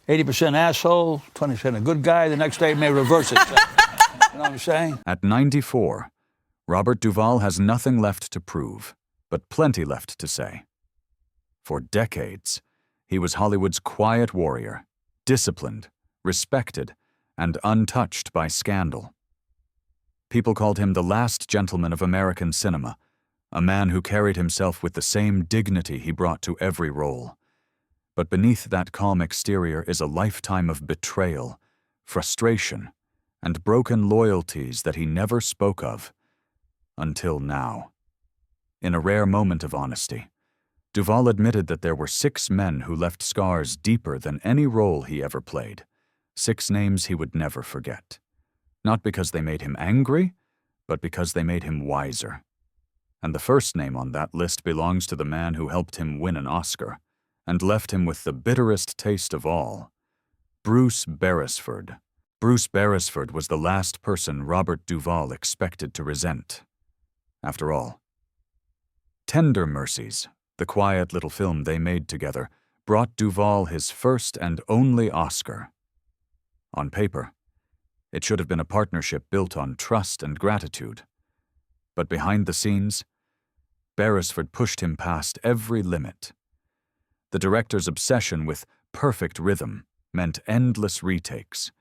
80% asshole, 20% a good guy. The next day it may reverse itself. You know what I'm saying? At 94, Robert Duvall has nothing left to prove, but plenty left to say. For decades, he was Hollywood's quiet warrior, disciplined, respected, and untouched by scandal. People called him the last gentleman of American cinema, a man who carried himself with the same dignity he brought to every role. But beneath that calm exterior is a lifetime of betrayal, frustration, and broken loyalties that he never spoke of, until now. In a rare moment of honesty, Duvall admitted that there were 6 men who left scars deeper than any role he ever played, 6 names he would never forget. Not because they made him angry, but because they made him wiser. And the first name on that list belongs to the man who helped him win an Oscar, and left him with the bitterest taste of all, Bruce Beresford. Bruce Beresford was the last person Robert Duvall expected to resent. After all, Tender Mercies, the quiet little film they made together, brought Duvall his first and only Oscar. On paper, it should have been a partnership built on trust and gratitude. But behind the scenes, Beresford pushed him past every limit. The director's obsession with perfect rhythm meant endless retakes,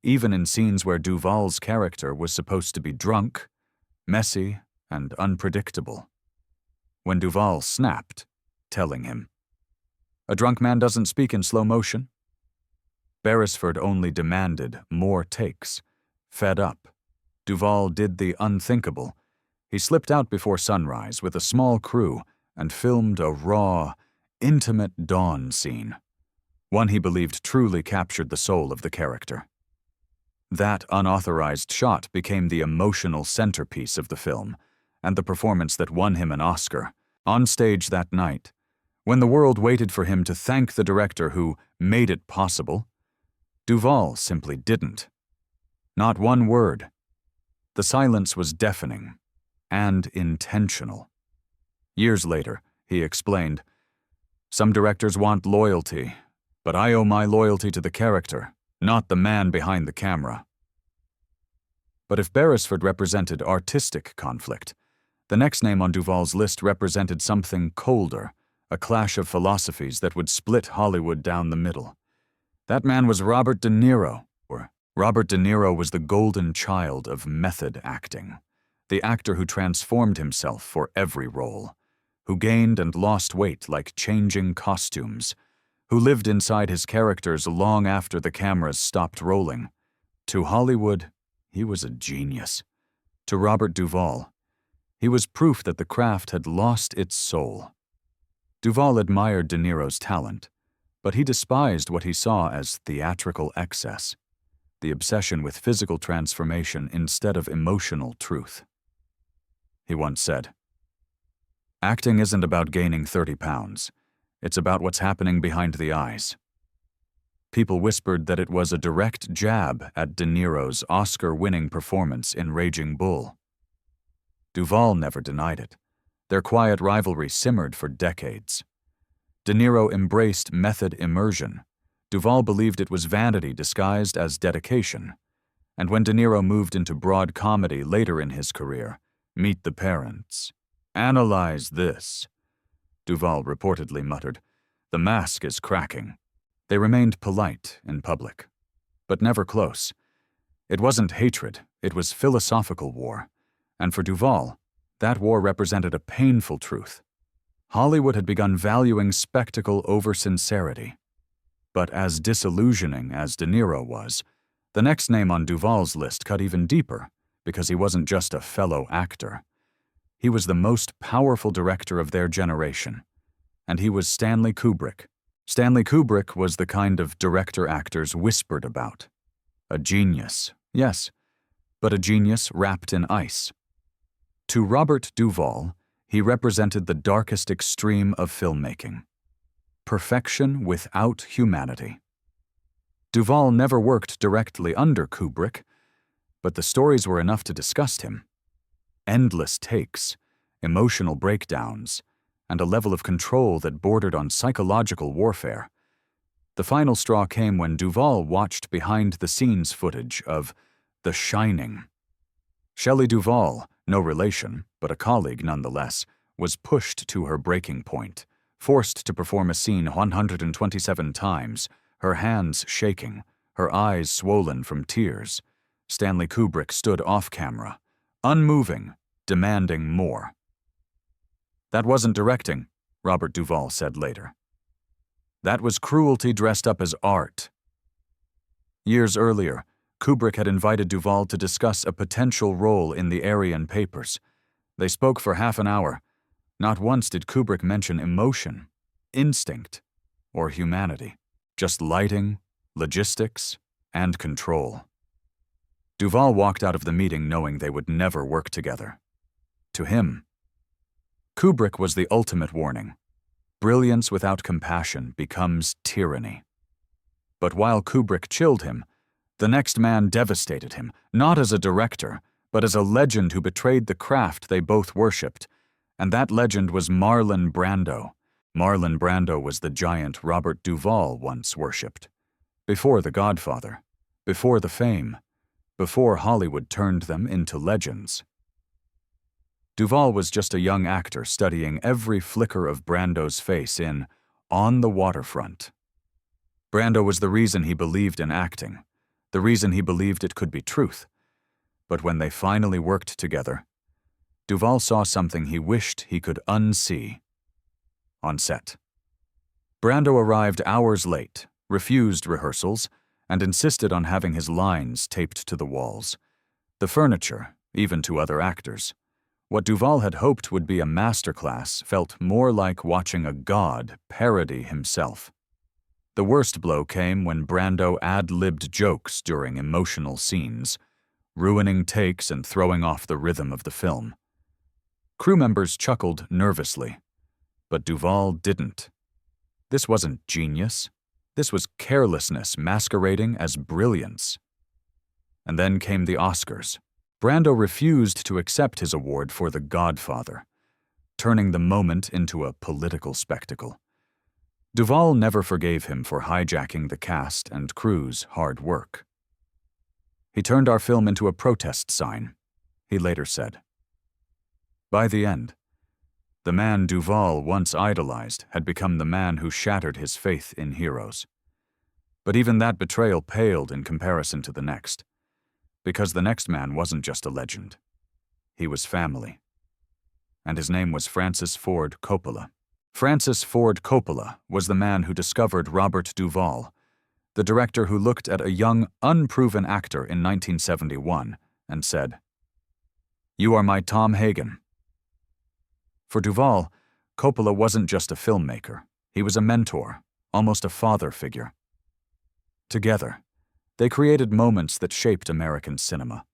even in scenes where Duvall's character was supposed to be drunk, messy, and unpredictable. When Duvall snapped, telling him, "A drunk man doesn't speak in slow motion," Beresford only demanded more takes. Fed up, Duvall did the unthinkable. He slipped out before sunrise with a small crew and filmed a raw, intimate dawn scene, one he believed truly captured the soul of the character. That unauthorized shot became the emotional centerpiece of the film, and the performance that won him an Oscar. On stage that night, when the world waited for him to thank the director who made it possible, Duvall simply didn't. Not one word. The silence was deafening and intentional. Years later, he explained, "Some directors want loyalty, but I owe my loyalty to the character, not the man behind the camera." But if Beresford represented artistic conflict, the next name on Duvall's list represented something colder, a clash of philosophies that would split Hollywood down the middle. That man was Robert De Niro. Robert De Niro was the golden child of method acting, the actor who transformed himself for every role, who gained and lost weight like changing costumes, who lived inside his characters long after the cameras stopped rolling. To Hollywood, he was a genius. To Robert Duvall, he was proof that the craft had lost its soul. Duvall admired De Niro's talent, but he despised what he saw as theatrical excess, the obsession with physical transformation instead of emotional truth. He once said, "Acting isn't about gaining 30 pounds. It's about what's happening behind the eyes." People whispered that it was a direct jab at De Niro's Oscar-winning performance in Raging Bull. Duvall never denied it. Their quiet rivalry simmered for decades. De Niro embraced method immersion. Duvall believed it was vanity disguised as dedication. And when De Niro moved into broad comedy later in his career, Meet the Parents, "Analyze this," Duvall reportedly muttered, "The mask is cracking." They remained polite in public, but never close. It wasn't hatred, it was philosophical war. And for Duvall, that war represented a painful truth. Hollywood had begun valuing spectacle over sincerity. But as disillusioning as De Niro was, the next name on Duvall's list cut even deeper, because he wasn't just a fellow actor. He was the most powerful director of their generation, and he was Stanley Kubrick. Stanley Kubrick was the kind of director actors whispered about. A genius, yes, but a genius wrapped in ice. To Robert Duvall, he represented the darkest extreme of filmmaking. Perfection without humanity. Duvall never worked directly under Kubrick, but the stories were enough to disgust him. Endless takes, emotional breakdowns, and a level of control that bordered on psychological warfare. The final straw came when Duvall watched behind-the-scenes footage of The Shining. Shelley Duvall, no relation, but a colleague nonetheless, was pushed to her breaking point, forced to perform a scene 127 times, her hands shaking, her eyes swollen from tears. Stanley Kubrick stood off-camera, unmoving, demanding more. "That wasn't directing," Robert Duvall said later. "That was cruelty dressed up as art." Years earlier, Kubrick had invited Duvall to discuss a potential role in the Aryan Papers. They spoke for half an hour. Not once did Kubrick mention emotion, instinct, or humanity. Just lighting, logistics, and control. Duvall walked out of the meeting knowing they would never work together. To him, Kubrick was the ultimate warning. Brilliance without compassion becomes tyranny. But while Kubrick chilled him, the next man devastated him, not as a director, but as a legend who betrayed the craft they both worshipped. And that legend was Marlon Brando. Marlon Brando was the giant Robert Duvall once worshipped. Before The Godfather, before the fame, before Hollywood turned them into legends. Duvall was just a young actor studying every flicker of Brando's face in On the Waterfront. Brando was the reason he believed in acting, the reason he believed it could be truth. But when they finally worked together, Duvall saw something he wished he could unsee. On set, Brando arrived hours late, refused rehearsals, and insisted on having his lines taped to the walls. The furniture, even to other actors. What Duvall had hoped would be a masterclass felt more like watching a god parody himself. The worst blow came when Brando ad-libbed jokes during emotional scenes, ruining takes and throwing off the rhythm of the film. Crew members chuckled nervously, but Duvall didn't. This wasn't genius. This was carelessness masquerading as brilliance. And then came the Oscars. Brando refused to accept his award for The Godfather, turning the moment into a political spectacle. Duvall never forgave him for hijacking the cast and crew's hard work. "He turned our film into a protest sign," he later said. By the end, the man Duvall once idolized had become the man who shattered his faith in heroes. But even that betrayal paled in comparison to the next, because the next man wasn't just a legend. He was family. And his name was Francis Ford Coppola. Francis Ford Coppola was the man who discovered Robert Duvall, the director who looked at a young, unproven actor in 1971 and said, "You are my Tom Hagen." For Duvall, Coppola wasn't just a filmmaker. He was a mentor, almost a father figure. Together, they created moments that shaped American cinema.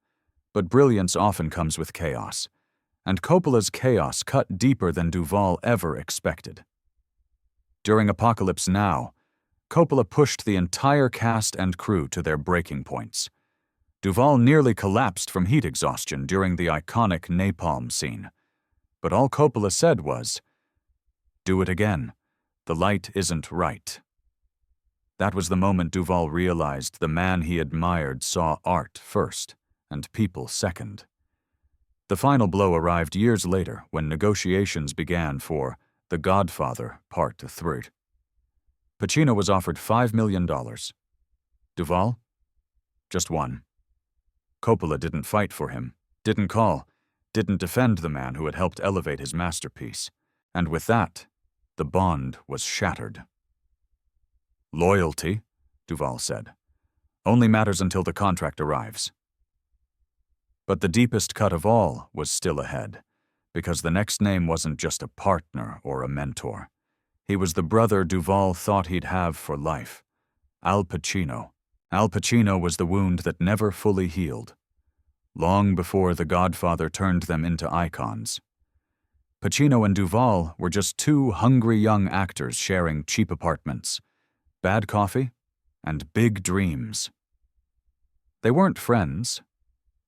But brilliance often comes with chaos, and Coppola's chaos cut deeper than Duvall ever expected. During Apocalypse Now, Coppola pushed the entire cast and crew to their breaking points. Duvall nearly collapsed from heat exhaustion during the iconic napalm scene. But all Coppola said was, "Do it again. The light isn't right." That was the moment Duvall realized the man he admired saw art first and people second. The final blow arrived years later when negotiations began for The Godfather Part 3. Pacino was offered $5 million. Duvall? Just one. Coppola didn't fight for him, didn't call, didn't defend the man who had helped elevate his masterpiece. And with that, the bond was shattered. "Loyalty," Duvall said, "only matters until the contract arrives." But the deepest cut of all was still ahead, because the next name wasn't just a partner or a mentor. He was the brother Duvall thought he'd have for life. Al Pacino. Al Pacino was the wound that never fully healed, long before The Godfather turned them into icons. Pacino and Duvall were just two hungry young actors sharing cheap apartments, bad coffee, and big dreams. They weren't friends.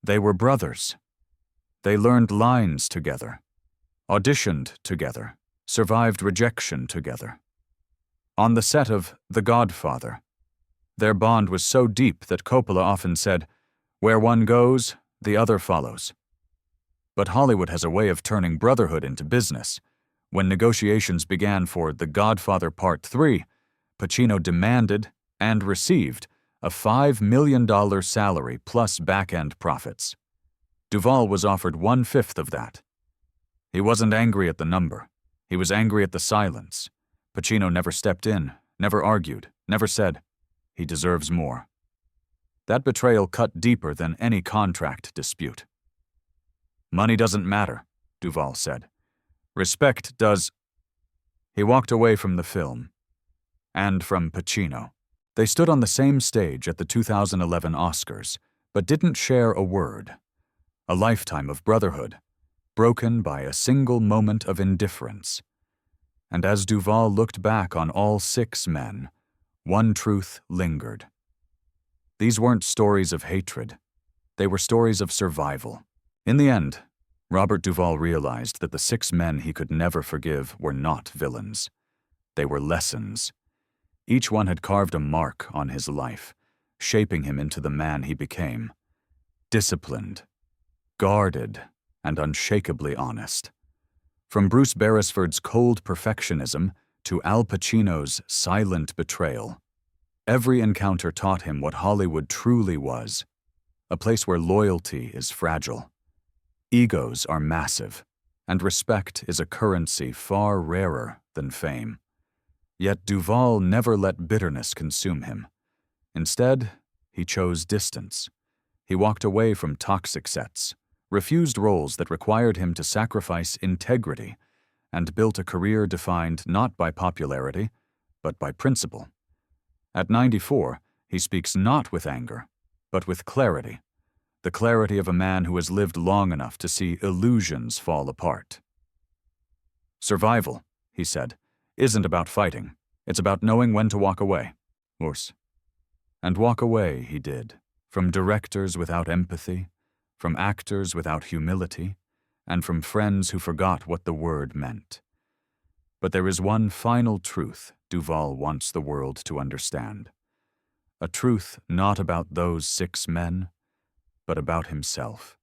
They were brothers. They learned lines together, auditioned together, survived rejection together. On the set of The Godfather, their bond was so deep that Coppola often said, "Where one goes, the other follows." But Hollywood has a way of turning brotherhood into business. When negotiations began for The Godfather Part 3, Pacino demanded and received a $5 million salary plus back-end profits. Duvall was offered 1/5 of that. He wasn't angry at the number. He was angry at the silence. Pacino never stepped in, never argued, never said, "He deserves more." That betrayal cut deeper than any contract dispute. "Money doesn't matter," Duvall said. "Respect does." He walked away from the film, and from Pacino. They stood on the same stage at the 2011 Oscars, but didn't share a word. A lifetime of brotherhood, broken by a single moment of indifference. And as Duvall looked back on all 6 men, one truth lingered. These weren't stories of hatred. They were stories of survival. In the end, Robert Duvall realized that the 6 men he could never forgive were not villains. They were lessons. Each one had carved a mark on his life, shaping him into the man he became. Disciplined, guarded, and unshakably honest. From Bruce Beresford's cold perfectionism to Al Pacino's silent betrayal, every encounter taught him what Hollywood truly was, a place where loyalty is fragile, egos are massive, and respect is a currency far rarer than fame. Yet Duvall never let bitterness consume him. Instead, he chose distance. He walked away from toxic sets, refused roles that required him to sacrifice integrity, and built a career defined not by popularity, but by principle. At 94, he speaks not with anger, but with clarity, the clarity of a man who has lived long enough to see illusions fall apart. "Survival," he said, "isn't about fighting. It's about knowing when to walk away." Urs. And walk away he did, from directors without empathy, from actors without humility, and from friends who forgot what the word meant. But there is one final truth Duvall wants the world to understand. A truth not about those 6 men, but about himself.